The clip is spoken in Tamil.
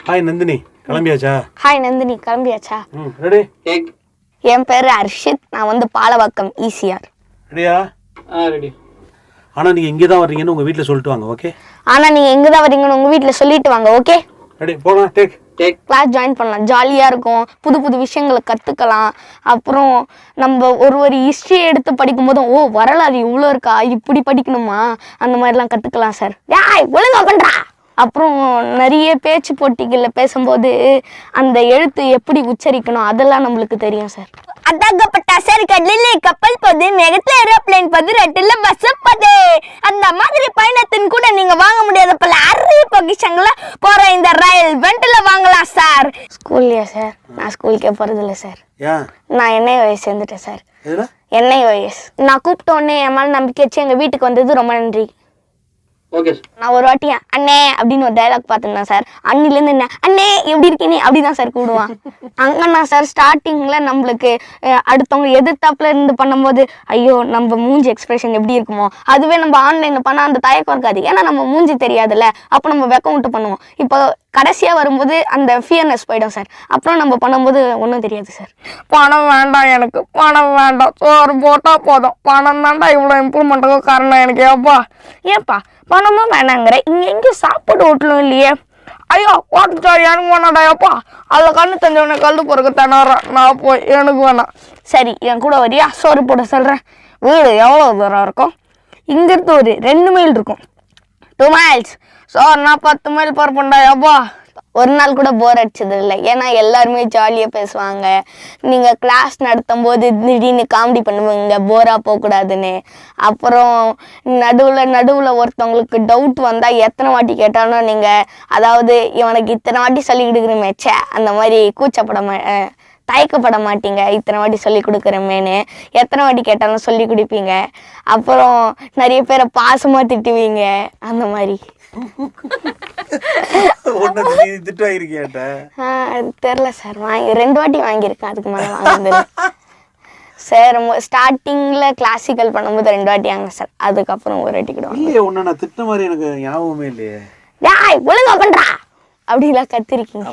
ஹாய் நந்தினி, கிளம்பியாச்சா? ஹாய் நந்தினி, கிளம்பியாச்சா? ரெடி. என் பேரு அர்ஷித். நான் வந்து பாலவாக்கம் ECR. ரெடியா? ரெடி. ஆனா நீங்க இங்க தான் வர்றீங்கன்னு உங்க வீட்ல சொல்லிட்டு வாங்க, ஓகே? ஆனா நீங்க எங்க தான் வரீங்கன்னு உங்க வீட்ல சொல்லிட்டு வாங்க, ஓகே? ரெடி, போலாம். டேக். கிளாஸ் ஜாயின் பண்ணலாம், ஜாலியா இருக்கும், புது புது விஷயங்களை கத்துக்கலாம். அப்புறம் நம்ம ஒரு ஹிஸ்டரி எடுத்து படிக்கும் போதும் ஓ வரலாறு இவ்வளோ இருக்கா, இப்படி படிக்கணுமா, அந்த மாதிரிலாம் கத்துக்கலாம் சார். ஒழுங்கா பண்றா. அப்புறம் நிறைய பேச்சு போட்டிகளில் பேசும்போது அந்த எழுத்து எப்படி உச்சரிக்கணும் அதெல்லாம் நம்மளுக்கு தெரியும் சார். அதாகப்பட்ட சார், கடலில் கப்பல் போது, மேகத்துல ஏரோப்ளேன் போது, ரெட்டில் பஸ் போது, அந்த மாதிரி பயணத்தின் கூட நீங்க வாங்க முடியாத பல அரிய பொக்கிஷங்களை போற இந்த ரயில் வெண்டில வாங்கலாம் சார். ஸ்கூல்லையா சார்? நான் ஸ்கூலுக்கே போறது இல்லை சார். நான் NIOS சேர்ந்துட்டேன் சார். NIOS. நான் கூப்பிட்ட உடனே என் மேல நம்பிக்கை வச்சு எங்க வீட்டுக்கு வந்தது ரொம்ப நன்றி. நான் ஒரு வாட்டி அண்ணே அப்படின்னு ஒரு டைலாக் பார்த்துருந்தேன் சார். அண்ணிலேருந்து என்ன அண்ணே எப்படி இருக்கீங்க அப்படிதான் சார் கூடுவான். அங்கன்னா சார் ஸ்டார்டிங்ல நம்மளுக்கு அடுத்தவங்க எதிர்த்தாப்புல இருந்து பண்ணும்போது ஐயோ நம்ம மூஞ்சி எக்ஸ்பிரஷன் எப்படி இருக்குமோ, அதுவே நம்ம ஆன்லைன்ல பண்ணா அந்த தயக்கம் இருக்காது, ஏன்னா நம்ம மூஞ்சி தெரியாதுல்ல, அப்போ நம்ம வெக்கம் விட்டு பண்ணுவோம். இப்போ கடைசியா வரும்போது அந்த ஃபியர்னஸ் போயிடும் சார். அப்புறம் நம்ம பண்ணும்போது ஒன்றும் தெரியாது சார். பணம் வேண்டாம், எனக்கு பணம் வேண்டாம், சோறு போட்டா போதும், பணம் தாண்டா இவ்வளோ இம்ப்ரூவ்மெண்ட்டுக்கும் காரணம் எனக்கு. ஏப்பா பணமும் வேணாங்கிற, இங்கே எங்கேயும் சாப்பாடு ஓட்டலும் இல்லையே. ஐயோ ஓட்டு எனக்கு வேணாடாப்பா, அதில் கண்ணு தஞ்சவனை கழுது பொறுக்க திணறேன், நான் போய் எனக்கு வேணாம். சரி என் கூட வரியா, சோறு போட சொல்கிறேன். வீடு எவ்வளோ தூரம் இருக்கும்? இங்கிருந்து ஒரு 2 மைல் இருக்கும். 2 miles. சோறுனா 10 மைல் பரப்புண்டாயாப்பா. ஒரு நாள் கூட போர் அடிச்சது இல்லை, ஏன்னா எல்லாருமே ஜாலியாக பேசுவாங்க. நீங்கள் கிளாஸ் நடத்தும் போது திடீர்னு காமெடி பண்ணுவீங்க, போராக போகக்கூடாதுன்னு. அப்புறம் நடுவில் ஒருத்தவங்களுக்கு டவுட் வந்தால் எத்தனை வாட்டி கேட்டாலும் நீங்கள், அதாவது இவனுக்கு இத்தனை வாட்டி சொல்லி கொடுக்குறமே சே அந்த மாதிரி தயக்கப்பட மாட்டீங்க, இத்தனை வாட்டி சொல்லி கொடுக்குறமேன்னு எத்தனை வாட்டி கேட்டாலும் சொல்லி கொடுப்பீங்க. அப்புறம் நிறைய பேரை பாசமாக திட்டுவீங்க, அந்த மாதிரி. தெரியல சார், 2 வாட்டி வாங்கியிருக்கேன், அதுக்கு மேலே வாங்கினது சார். ஸ்டார்டிங்ல கிளாசிக்கல் பண்ணும்போது 2 வாட்டி வாங்க சார், அதுக்கப்புறம் ஒரு வாட்டி கூட திட்ட மாதிரி எனக்கு ஞாபகமே இல்லையே. ஒழுங்கா பண்றா அப்படிலாம் கத்திருக்கீங்க.